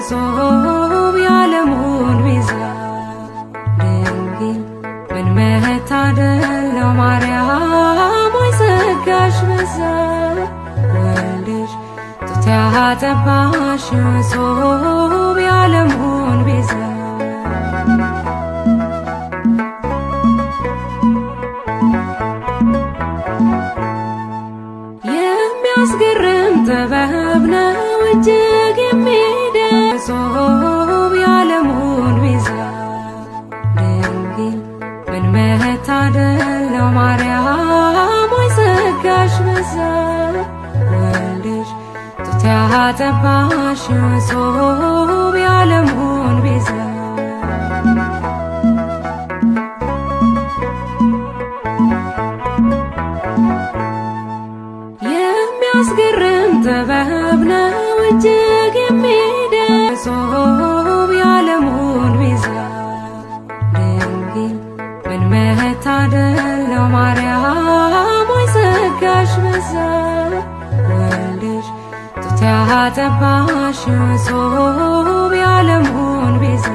ሶብ ያለሙን ቤዛ ድንግል ምን መታደል ነው ማርያም ሆይ ጸጋሽ በዛ ወልድሽ ጡት ያጠባሽ ሶብ ያለሙን ቤዛ የሚያስገርም ጥበብ ነው እጅግ የሚደንቅ ሶብ ያለሙን ቤዛ ድንግል ምን መታደል ነው ማርያም ሆይ ጸጋሽ በዛ ወልድሽ ጡት ያጠባሽ ሶብ ያለሙን ቤዛ የሚያስገርም ጥበብ ነው እጅግ የሚደንቅ ሶብ ያለሙን ቤዛ ድንግል ምን መታደል ነው ማርያም ሆይ ጸጋሽ በዛ ወልድሽ ጡት ያጠባሽ ሶብ ያለሙን ቤዛ